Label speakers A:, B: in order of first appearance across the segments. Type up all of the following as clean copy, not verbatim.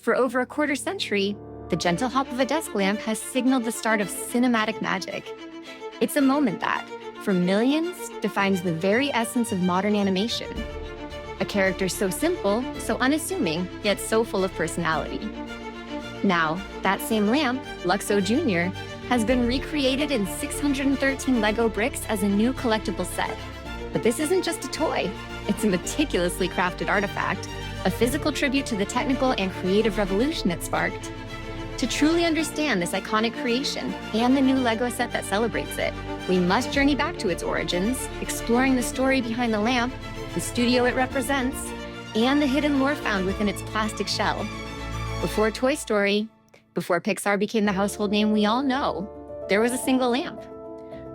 A: For over a quarter century, the gentle hop of a desk lamp has signaled the start of cinematic magic. It's a moment that, for millions, defines the very essence of modern animation. A character so simple, so unassuming, yet so full of personality. Now, that same lamp, Luxo Jr., has been recreated in 613 LEGO bricks as a new collectible set. But this isn't just a toy. It's a meticulously crafted artifact, a physical tribute to the technical and creative revolution it sparked. To truly understand this iconic creation and the new LEGO set that celebrates it, we must journey back to its origins, exploring the story behind the lamp, the studio it represents, and the hidden lore found within its plastic shell. Before Toy Story, before Pixar became the household name we all know, there was a single lamp.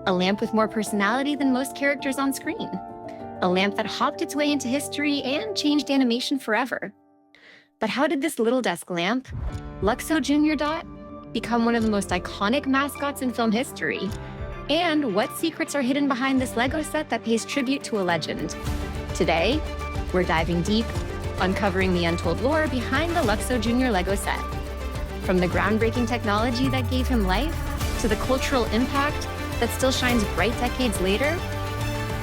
A: A lamp with more personality than most characters on screen. A lamp that hopped its way into history and changed animation forever. But how did this little desk lamp, Luxo Jr. become one of the most iconic mascots in film history? And what secrets are hidden behind this LEGO set that pays tribute to a legend? Today, we're diving deep, uncovering the untold lore behind the Luxo Jr. LEGO set. From the groundbreaking technology that gave him life, to the cultural impact that still shines bright decades later.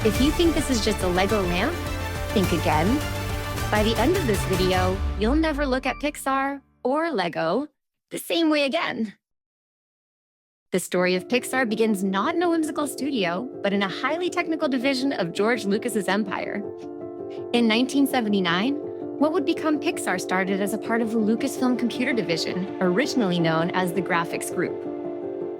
A: If you think this is just a LEGO lamp, think again. By the end of this video, you'll never look at Pixar or LEGO the same way again. The story of Pixar begins not in a whimsical studio, but in a highly technical division of George Lucas's empire. In 1979, what would become Pixar started as a part of the Lucasfilm computer division, originally known as the Graphics Group.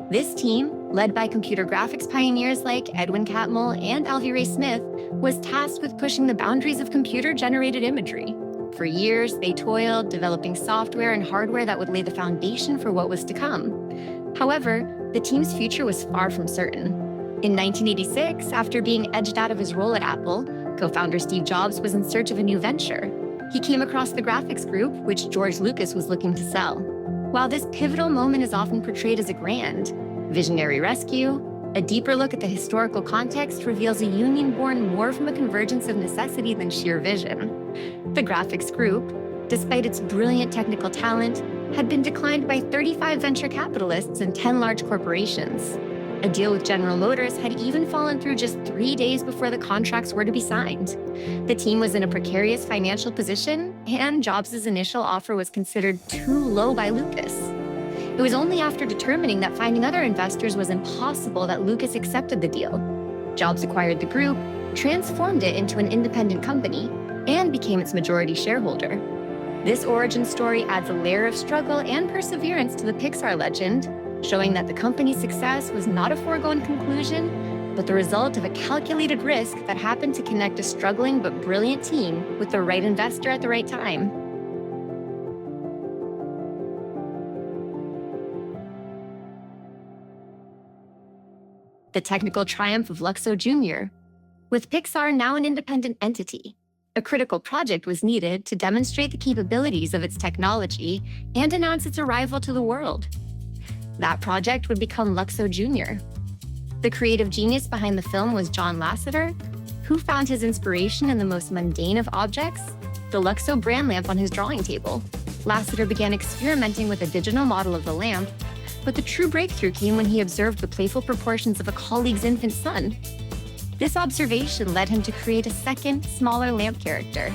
A: This team, led by computer graphics pioneers like Edwin Catmull and Alvy Ray Smith, was tasked with pushing the boundaries of computer-generated imagery. For years, they toiled, developing software and hardware that would lay the foundation for what was to come. However, the team's future was far from certain. In 1986, after being edged out of his role at Apple, co-founder Steve Jobs was in search of a new venture. He came across the Graphics Group, which George Lucas was looking to sell. While this pivotal moment is often portrayed as a grand, visionary rescue, a deeper look at the historical context reveals a union born more from a convergence of necessity than sheer vision. The Graphics Group, despite its brilliant technical talent, had been declined by 35 venture capitalists and 10 large corporations. A deal with General Motors had even fallen through just 3 days before the contracts were to be signed. The team was in a precarious financial position, and Jobs' initial offer was considered too low by Lucas. It was only after determining that finding other investors was impossible that Lucas accepted the deal. Jobs acquired the group, transformed it into an independent company, and became its majority shareholder. This origin story adds a layer of struggle and perseverance to the Pixar legend, showing that the company's success was not a foregone conclusion, but the result of a calculated risk that happened to connect a struggling but brilliant team with the right investor at the right time. The technical triumph of Luxo Jr. With Pixar now an independent entity, a critical project was needed to demonstrate the capabilities of its technology and announce its arrival to the world. That project would become Luxo Jr. The creative genius behind the film was John Lasseter, who found his inspiration in the most mundane of objects, the Luxo brand lamp on his drawing table. Lasseter began experimenting with a digital model of the lamp, but the true breakthrough came when he observed the playful proportions of a colleague's infant son. This observation led him to create a second, smaller lamp character.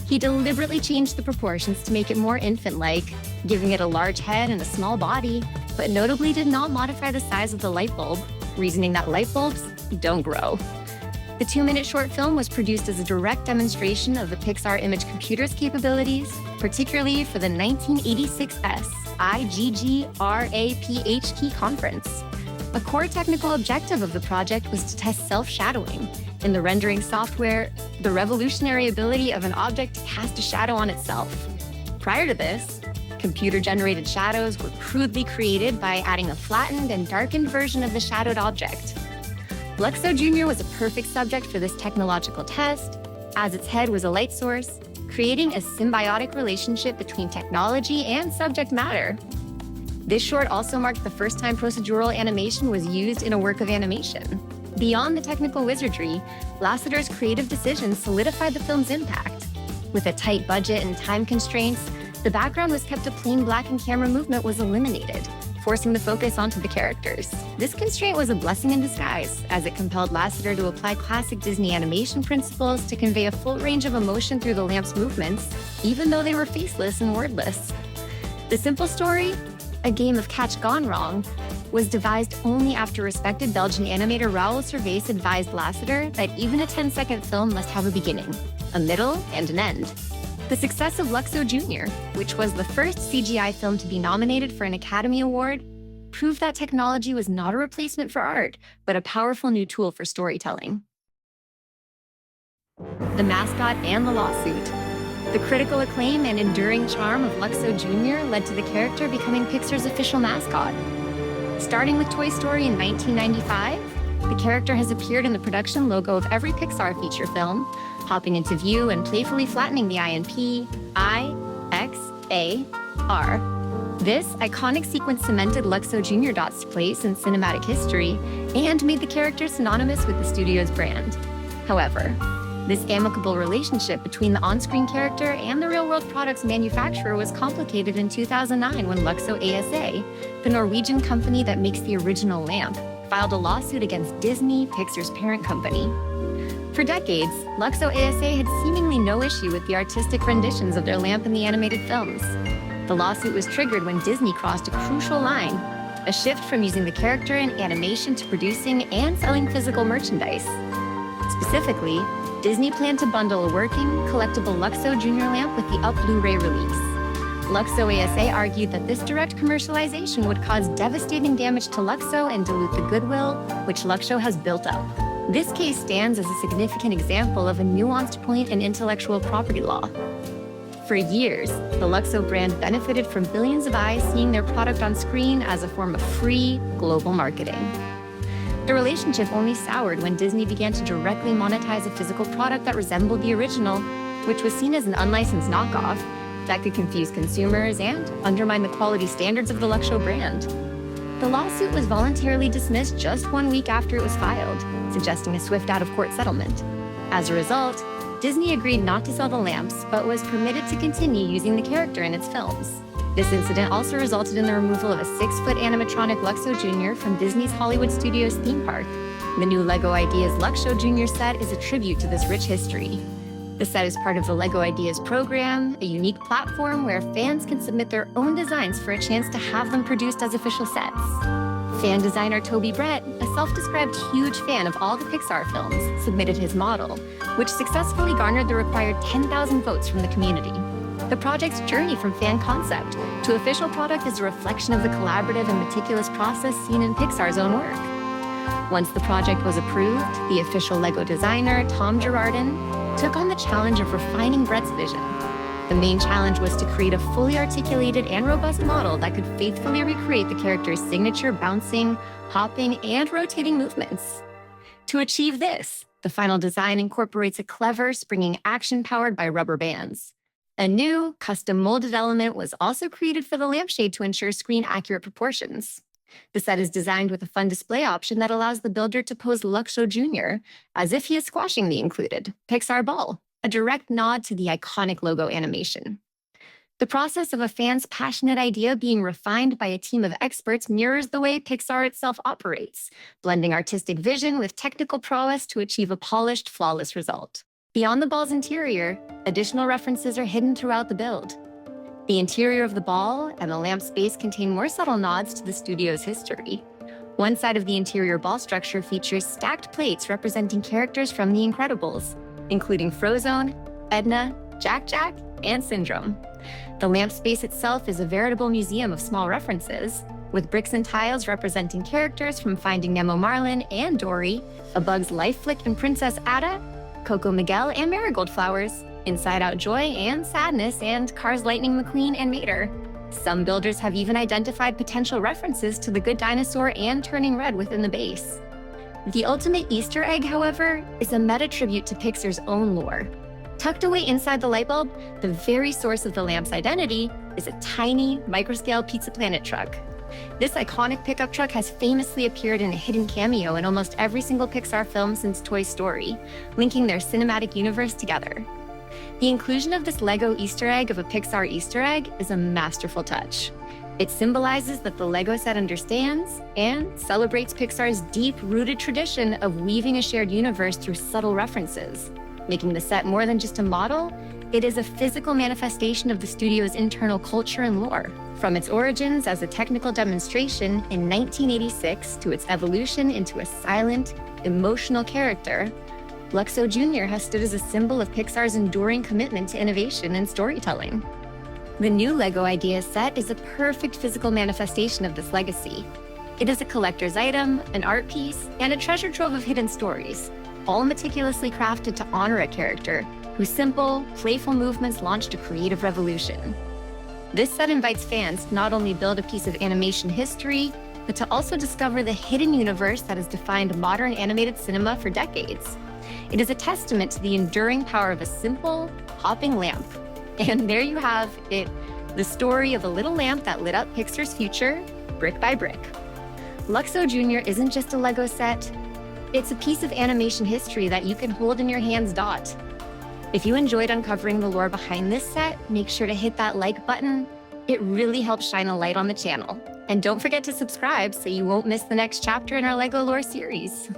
A: He deliberately changed the proportions to make it more infant-like, giving it a large head and a small body, but notably did not modify the size of the light bulb, reasoning that light bulbs don't grow. The 2-minute short film was produced as a direct demonstration of the Pixar Image Computer's capabilities, particularly for the 1986 IGGRAPHT conference. A core technical objective of the project was to test self-shadowing. In the rendering software, the revolutionary ability of an object to cast a shadow on itself. Prior to this, computer-generated shadows were crudely created by adding a flattened and darkened version of the shadowed object. Luxo Jr. was a perfect subject for this technological test, as its head was a light source, creating a symbiotic relationship between technology and subject matter. This short also marked the first time procedural animation was used in a work of animation. Beyond the technical wizardry, Lasseter's creative decisions solidified the film's impact. With a tight budget and time constraints, The background was kept to plain black and camera movement was eliminated, forcing the focus onto the characters. This constraint was a blessing in disguise, as it compelled Lasseter to apply classic Disney animation principles to convey a full range of emotion through the lamp's movements, even though they were faceless and wordless. The simple story, a game of catch gone wrong, was devised only after respected Belgian animator Raoul Servais advised Lasseter that even a 10-second film must have a beginning, a middle, and an end. The success of Luxo Jr., which was the first CGI film to be nominated for an Academy Award, proved that technology was not a replacement for art, but a powerful new tool for storytelling. The mascot and the lawsuit. The critical acclaim and enduring charm of Luxo Jr. led to the character becoming Pixar's official mascot. Starting with Toy Story in 1995, the character has appeared in the production logo of every Pixar feature film, hopping into view and playfully flattening the I in P, I, X, A, R. This iconic sequence cemented Luxo Jr.'s place in cinematic history and made the character synonymous with the studio's brand. However, this amicable relationship between the on-screen character and the real-world product's manufacturer was complicated in 2009 when Luxo ASA, the Norwegian company that makes the original lamp, filed a lawsuit against Disney, Pixar's parent company. For decades, Luxo ASA had seemingly no issue with the artistic renditions of their lamp in the animated films. The lawsuit was triggered when Disney crossed a crucial line, a shift from using the character in animation to producing and selling physical merchandise. Specifically, Disney planned to bundle a working, collectible Luxo Jr. lamp with the Up Blu-ray release. Luxo ASA argued that this direct commercialization would cause devastating damage to Luxo and dilute the goodwill which Luxo has built up. This case stands as a significant example of a nuanced point in intellectual property law. For years, the Luxo brand benefited from billions of eyes seeing their product on screen as a form of free, global marketing. The relationship only soured when Disney began to directly monetize a physical product that resembled the original, which was seen as an unlicensed knockoff that could confuse consumers and undermine the quality standards of the Luxo brand. The lawsuit was voluntarily dismissed just 1 week after it was filed, suggesting a swift out-of-court settlement. As a result, Disney agreed not to sell the lamps, but was permitted to continue using the character in its films. This incident also resulted in the removal of a 6-foot animatronic Luxo Jr. from Disney's Hollywood Studios theme park. The new LEGO Ideas Luxo Jr. set is a tribute to this rich history. The set is part of the LEGO Ideas program, a unique platform where fans can submit their own designs for a chance to have them produced as official sets. Fan designer Toby Brett, a self-described huge fan of all the Pixar films, submitted his model, which successfully garnered the required 10,000 votes from the community. The project's journey from fan concept to official product is a reflection of the collaborative and meticulous process seen in Pixar's own work. Once the project was approved, the official LEGO designer, Tom Girardin, took on the challenge of refining Brett's vision. The main challenge was to create a fully articulated and robust model that could faithfully recreate the character's signature bouncing, hopping, and rotating movements. To achieve this, the final design incorporates a clever, springing action powered by rubber bands. A new, custom molded element was also created for the lampshade to ensure screen-accurate proportions. The set is designed with a fun display option that allows the builder to pose Luxo Jr. as if he is squashing the included Pixar Ball, a direct nod to the iconic logo animation. The process of a fan's passionate idea being refined by a team of experts mirrors the way Pixar itself operates, blending artistic vision with technical prowess to achieve a polished, flawless result. Beyond the ball's interior, additional references are hidden throughout the build. The interior of the ball and the lamp space contain more subtle nods to the studio's history. One side of the interior ball structure features stacked plates representing characters from The Incredibles, including Frozone, Edna, Jack-Jack, and Syndrome. The lamp space itself is a veritable museum of small references, with bricks and tiles representing characters from Finding Nemo Marlin and Dory, A Bug's Life Flick and Princess Ada, Coco Miguel and Marigold Flowers, Inside Out Joy and Sadness, and Cars Lightning McQueen and Mater. Some builders have even identified potential references to The Good Dinosaur and Turning Red within the base. The ultimate Easter egg, however, is a meta-tribute to Pixar's own lore. Tucked away inside the light bulb, the very source of the lamp's identity is a tiny, microscale Pizza Planet truck. This iconic pickup truck has famously appeared in a hidden cameo in almost every single Pixar film since Toy Story, linking their cinematic universe together. The inclusion of this LEGO Easter egg of a Pixar Easter egg is a masterful touch. It symbolizes that the LEGO set understands and celebrates Pixar's deep-rooted tradition of weaving a shared universe through subtle references. Making the set more than just a model, it is a physical manifestation of the studio's internal culture and lore. From its origins as a technical demonstration in 1986 to its evolution into a silent, emotional character, Luxo Jr. has stood as a symbol of Pixar's enduring commitment to innovation and storytelling. The new LEGO Ideas set is a perfect physical manifestation of this legacy. It is a collector's item, an art piece, and a treasure trove of hidden stories, all meticulously crafted to honor a character whose simple, playful movements launched a creative revolution. This set invites fans to not only build a piece of animation history, but to also discover the hidden universe that has defined modern animated cinema for decades. It is a testament to the enduring power of a simple, hopping lamp. And there you have it, the story of a little lamp that lit up Pixar's future, brick by brick. Luxo Jr. isn't just a LEGO set, it's a piece of animation history that you can hold in your hands. If you enjoyed uncovering the lore behind this set, make sure to hit that like button. It really helps shine a light on the channel. And don't forget to subscribe so you won't miss the next chapter in our LEGO lore series.